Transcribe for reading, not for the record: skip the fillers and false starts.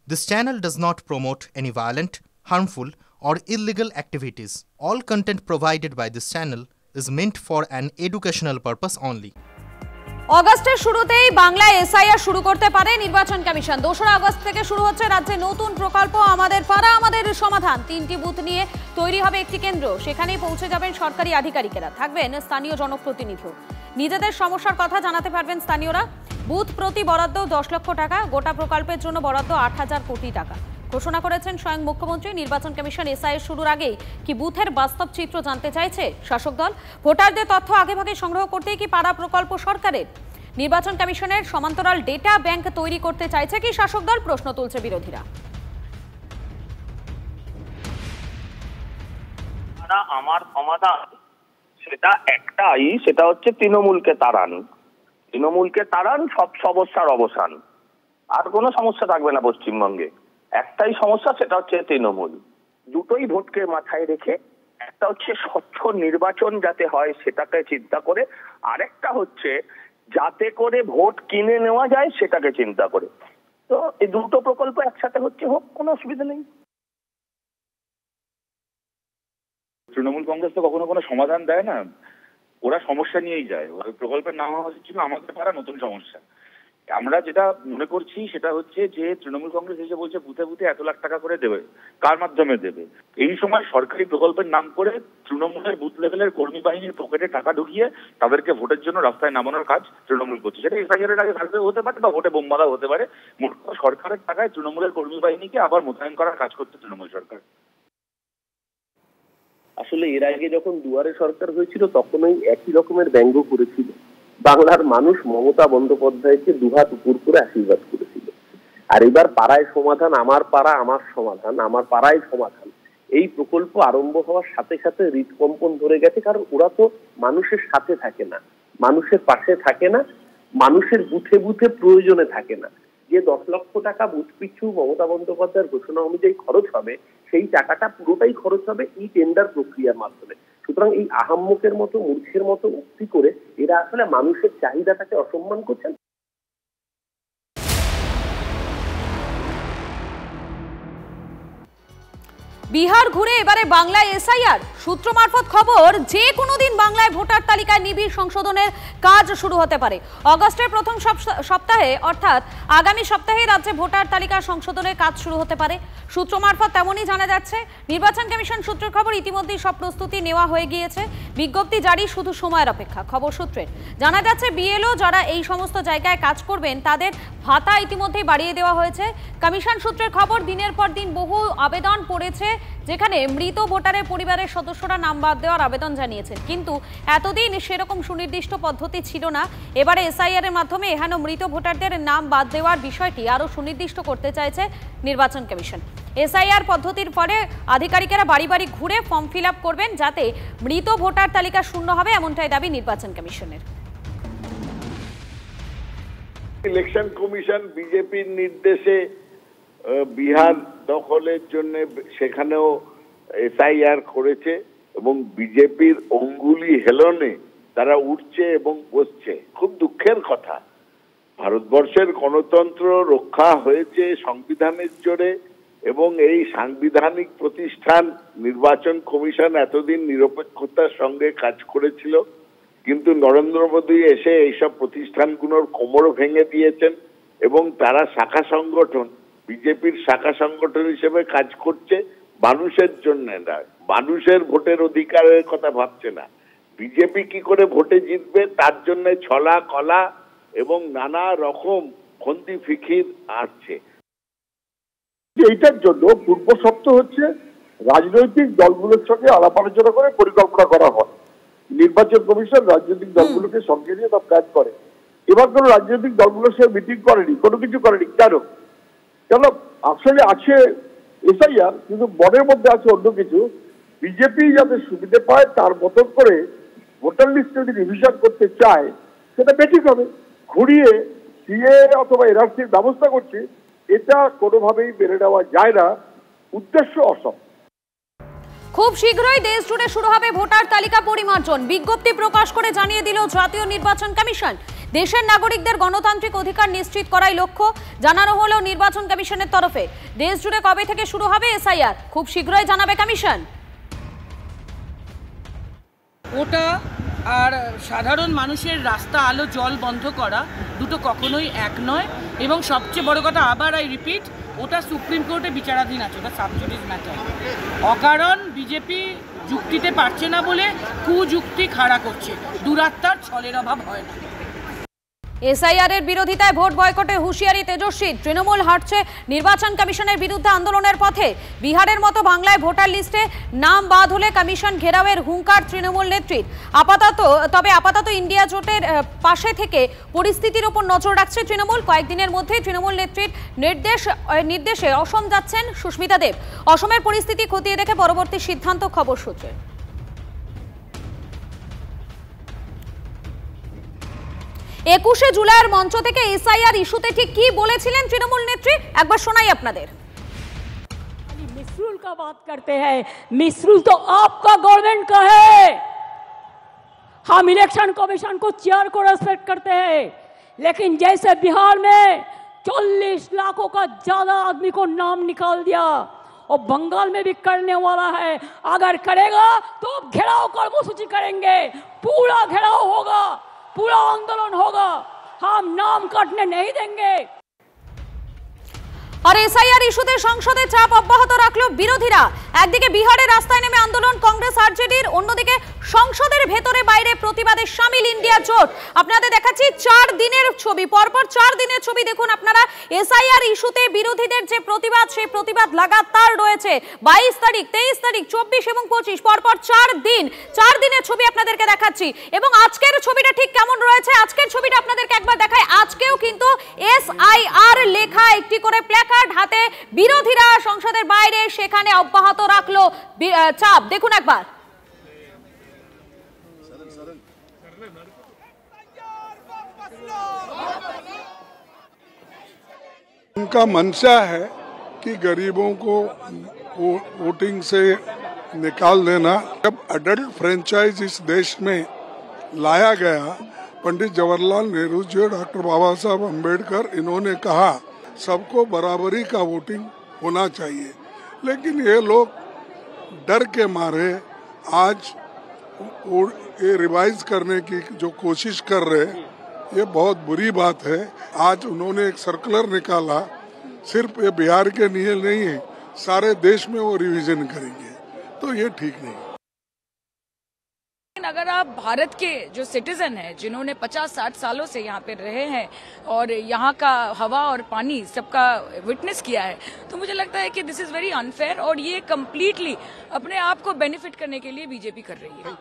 This channel does not promote any violent, harmful, or illegal activities. All content provided by this channel is meant for an educational purpose only. অগস্টের শুরুতেই বাংলায় SIR শুরু করতে পারে নির্বাচন commission. 2রা August থেকে শুরু হচ্ছে রাজ্যে নতুন প্রকল্প আমাদের পাড়া আমাদের সমাধান। 3টি বুথ নিয়ে তৈরি হবে একটি কেন্দ্র, সেখানেই পৌঁছে যাবেন সরকারি আধিকারিকেরা, থাকবেন স্থানীয় জনপ্রতিনিধিও। নিজেদের সমস্যার কথা জানাতে পারবেন স্থানীয়রা। বুথ প্রতি বরাদ্দ 10 লক্ষ টাকা, গোটা প্রকল্পের জন্য বরাদ্দ 8,000 কোটি টাকা ঘোষণা করেছেন স্বয়ং মুখ্যমন্ত্রী। নির্বাচন কমিশন এসআইআর শুরুর আগেই কি বুথের বাস্তব চিত্র জানতে চাইছে শাসক দল? ভোটারদের তথ্য আগেভাগে সংগ্রহ করতেই কি পাড়া প্রকল্প সরকারের? নির্বাচন কমিশনের সমান্তরাল ডেটা ব্যাংক তৈরি করতে চাইছে কি শাসক দল? প্রশ্ন তুলছে বিরোধীরা। আমার সমাধান সেটা একটাই, সেটা হচ্ছে তৃণমূলকে তাড়ান। তৃণমূলকে তাড়ান, সব সমস্যার অবসান। আর কোনো সমস্যা থাকবে না পশ্চিমবঙ্গে। একটাই সমস্যা, সেটা হচ্ছে তৃণমূল। দুটোই ভোটকে মাথায় রেখে, একটা হচ্ছে স্বচ্ছ নির্বাচন যাতে হয় সেটাকে চিন্তা করে, আরেকটা হচ্ছে যাতে করে ভোট কিনে নেওয়া যায় সেটাকে চিন্তা করে। তো এই দুটো প্রকল্প একসাথে হচ্ছে, হোক, কোনো অসুবিধা নেই। তৃণমূল কংগ্রেস তো কখনো কোনো সমাধান দেয় না, ওরা সমস্যা নিয়েই যায়। ওই প্রকল্পের নাম হচ্ছিল আমাদের পাড়া নতুন সমস্যা। আমরা যেটা মনে করছি সেটা হচ্ছে যে তৃণমূল কংগ্রেস এসে বলছে বুথে বুথে 1 লাখ টাকা করে দেবে, কার মাধ্যমে দেবে? এই সময় সরকারি প্রকল্পের নাম করে তৃণমূলের বুথ লেভেলের কর্মী বাহিনীর পকেটে টাকা ঢুকিয়ে তাদেরকে ভোটের জন্য রাস্তায় নামানোর কাজ তৃণমূল করছে। সেটা এসআইআর আগে সার্ভে হতে পারে বা ভোটে বোম মারা হতে পারে। মোট সরকারের টাকায় তৃণমূলের কর্মী বাহিনীকে আবার মোতায়েন করার কাজ করতে তৃণমূল সরকার। আসলে এর আগে যখন দুয়ারে সরকার হয়েছিল তখনই একই রকমের ব্যঙ্গ করেছিল। বাংলার মানুষ মমতা বন্দ্যোপাধ্যায়কে দুহাত উপর করে আশীর্বাদ করেছিল। আর এবার পাড়ায় সমাধান, আমার পাড়া আমার সমাধান, আমার পাড়ায় সমাধান, এই প্রকল্প আরম্ভ হওয়ার সাথে সাথে হৃদকম্পন ধরে গেছে। কারণ ওরা তো মানুষের সাথে থাকে না, মানুষের পাশে থাকে না, মানুষের বুথে বুথে প্রয়োজনে থাকে না। যে 10 লক্ষ টাকা বুথ পিছু মমতা বন্দ্যোপাধ্যায়ের ঘোষণা অনুযায়ী খরচ হবে, সেই টাকাটা পুরোটাই খরচ হবে এই টেন্ডার প্রক্রিয়ার মাধ্যমে। সুতরাং এই আহাম্মকের মতো, মূর্খের মতো উক্তি করে এরা আসলে মানুষের চাহিদাটাকে অসম্মান করছেন। বিহার ঘুরে এবারে বাংলায় এসআইআর। সূত্র মারফত খবর, যে কোনো দিন বাংলায় ভোটার তালিকায় নিবিড় সংশোধনের কাজ শুরু হতে পারে। অগস্টের প্রথম সপ্তাহে অর্থাৎ আগামী সপ্তাহে রাজ্যে ভোটার তালিকা সংশোধনের কাজ শুরু হতে পারে। সূত্র মারফত তেমনই জানা যাচ্ছে। নির্বাচন কমিশন সূত্রের খবর, ইতিমধ্যেই সব প্রস্তুতি নেওয়া হয়ে গিয়েছে, বিজ্ঞপ্তি জারি শুধু সময়ের অপেক্ষা। খবর সূত্রের জানা যাচ্ছে বিএলও যারা এই সমস্ত জায়গায় কাজ করবেন তাদের ভাতা ইতিমধ্যেই বাড়িয়ে দেওয়া হয়েছে। কমিশন সূত্রের খবর, দিনের পর দিন বহু আবেদন পড়েছে যেখানে মৃত ভোটারের পরিবারের সদস্যরা নাম বাদ দেওয়ার আবেদন জানিয়েছেন, কিন্তু এতদিন সেরকম সুনির্দিষ্ট পদ্ধতি ছিল না। এবারে এসআইআর এর মাধ্যমে এহেন মৃত ভোটারদের নাম বাদ দেওয়ার বিষয়টি আরও সুনির্দিষ্ট করতে চাইছে নির্বাচন কমিশন। এসআইআর পদ্ধতির পরে আধিকারিকেরা বাড়ি বাড়ি ঘুরে ফর্ম ফিল আপ করবেন যাতে মৃত ভোটার তালিকা শূন্য হবে, এমনটাই দাবি নির্বাচন কমিশনের। ইলেকশন কমিশন বিজেপির নির্দেশে বিহার দখলের জন্য সেখানেও এসআইআর করেছে এবং বিজেপির অঙ্গুলি হেলনে তারা উঠছে এবং বসছে। খুব দুঃখের কথা, ভারতবর্ষের গণতন্ত্র রক্ষা হয়েছে সংবিধানের জোরে এবং এই সাংবিধানিক প্রতিষ্ঠান নির্বাচন কমিশন এতদিন নিরপেক্ষতার সঙ্গে কাজ করেছিল, কিন্তু নরেন্দ্র মোদী এসে এইসব প্রতিষ্ঠানগুলোর কোমর ভেঙে দিয়েছেন এবং তারা শাখা সংগঠন, বিজেপির শাখা সংগঠন হিসেবে কাজ করছে মানুষের জন্য না, মানুষের ভোটের অধিকারের কথা ভাবছে না। বিজেপি কি করে ভোটে জিতবে তার জন্য ছলা কলা এবং নানা রকম খন্তি ফিকির আসছে। এইটার জন্য পূর্ব শর্ত হচ্ছে রাজনৈতিক দলগুলোর সঙ্গে আলাপ আলোচনা করে পরিকল্পনা করা হয়। নির্বাচন কমিশন রাজনৈতিক দলগুলোকে সঙ্গে নিয়ে সব কাজ করে। এবার কোনো রাজনৈতিক দলগুলোর সঙ্গে মিটিং করেনি, কোনো কিছু করেনি। কেন আসলে আছে এসআইআর, কিন্তু মনের মধ্যে আছে অন্য কিছু। বিজেপি যাতে সুবিধে পায় তার মতন করে ভোটার লিস্ট যদি রিভিশন করতে চায় সেটা বেঠিক হবে। ঘুরিয়ে সিএ অথবা এনআরসির ব্যবস্থা করছে, এটা কোনোভাবেই মেনে নেওয়া যায় না, উদ্দেশ্য অসৎ। খুব শীঘ্রই দেশ জুড়ে শুরু হবে ভোটার তালিকা পরিমার্জন। বিজ্ঞপ্তি প্রকাশ করে জানিয়ে দিল জাতীয় নির্বাচন কমিশন। দেশের নাগরিকদের গণতান্ত্রিক অধিকার নিশ্চিত করাই লক্ষ্য জানানো হলো নির্বাচন কমিশনের তরফে। দেশ জুড়ে কবে থেকে শুরু হবে এসআইআর, খুব শীঘ্রই জানাবে কমিশন। ওটা আর সাধারণ মানুষের রাস্তা আলো জল বন্ধ করা দুটো কখনোই এক নয়। এবং সবচেয়ে বড় কথা, আবার আই রিপিট, ওটা সুপ্রিম কোর্টে বিচারাধীন আছে, ওটা সাবজুডিস ম্যাটার। অকারণ বিজেপি যুক্তিতে পারছে না বলে কুযুক্তি খাড়া করছে, দুরাত্মার ছলের অভাব হয় না। এসআইআর এর বিরোধিতায় ভোট বয়কটে হুঁশিয়ারি তেজস্বী। তৃণমূল হাঁটছে নির্বাচন কমিশনের বিরুদ্ধে আন্দোলনের পথে। বিহারের মতো বাংলায় ভোটার লিস্টে নাম বাদ হলে কমিশন ঘেরাওয়ের হুঙ্কার তৃণমূল নেত্রীর। আপাতত ইন্ডিয়া জোটের পাশে থেকে পরিস্থিতির উপর নজর রাখছে তৃণমূল। কয়েকদিনের মধ্যেই তৃণমূল নেত্রীর নির্দেশে অসম যাচ্ছেন সুস্মিতা দেব। অসমের পরিস্থিতি খতিয়ে দেখে পরবর্তী সিদ্ধান্ত, খবর সূত্রে। 21শে জুলাইয়ের মঞ্চ থেকে এসআইআর ইস্যুতে ঠিক কি বলেছিলেন তৃণমূল নেত্রী, একবার শোনাই আপনাদের। मिसरूल का बात करते हैं, मिसरूल तो आपका गवर्नमेंट का है। हम इलेक्शन कमीशन को चेयर को रेस्पेक्ट करते हैं, लेकिन जैसे बिहार में 40 लाखों का ज्यादा आदमी को नाम निकाल दिया और बंगाल में भी करने वाला है। अगर करेगा तो घेराव कर्मसूची करेंगे, पूरा घेराव होगा, पूरा आंदोलन होगा, हम नाम काटने नहीं देंगे। আর এসআইআর ইস্যুতে সংসদে চাপ অব্যাহত রাখলো বিরোধীরা। একদিকে বিহারের রাস্তায় নেমে আন্দোলন কংগ্রেস আরজেডির, অন্যদিকে সংসদের ভেতরে বাইরে প্রতিবাদে সামিল ইন্ডিয়া জোট। আপনাদের দেখাচ্ছি 4 দিনের ছবি, পরপর 4 দিনের ছবি দেখুন আপনারা। এসআইআর ইস্যুতে বিরোধীদের যে প্রতিবাদ, সেই প্রতিবাদ লাগাতার রয়েছে। 22 তারিখ, 23 তারিখ, 24 এবং 25, পরপর 4 দিনের ছবি আপনাদেরকে দেখাচ্ছি। এবং আজকের ছবিটা ঠিক কেমন রয়েছে, আজকের ছবিটা আপনাদেরকে একবার দেখায়। আজকেও কিন্তু এসআইআর লেখা একটি করে প্ল্যাকার্ড হাতে বিরোধীরা সংসদের বাইরে, সেখানে অব্যাহত রাখলো চাপ। দেখুন একবার। उनका मंशा है कि गरीबों को वोटिंग से निकाल देना। जब अडल्ट फ्रेंचाइज इस देश में लाया गया, पंडित जवाहरलाल नेहरू जी और डॉक्टर बाबा साहब अम्बेडकर, इन्होंने कहा सबको बराबरी का वोटिंग होना चाहिए, लेकिन ये लोग डर के मारे आज ये रिवाइज करने की जो कोशिश कर रहे, ये बहुत बुरी बात है। आज उन्होंने एक सर्कुलर निकाला, सिर्फ ये बिहार के लिए नहीं है, सारे देश में वो रिवीजन करेंगे, तो ये ठीक नहीं। अगर आप भारत के जो सिटीजन हैं, जिन्होंने 50-60 सालों से यहाँ पे रहे हैं और यहाँ का हवा और पानी सबका विटनेस किया है, तो मुझे लगता है कि दिस इज वेरी अनफेयर और ये कम्प्लीटली अपने आप को बेनिफिट करने के लिए बीजेपी कर रही है।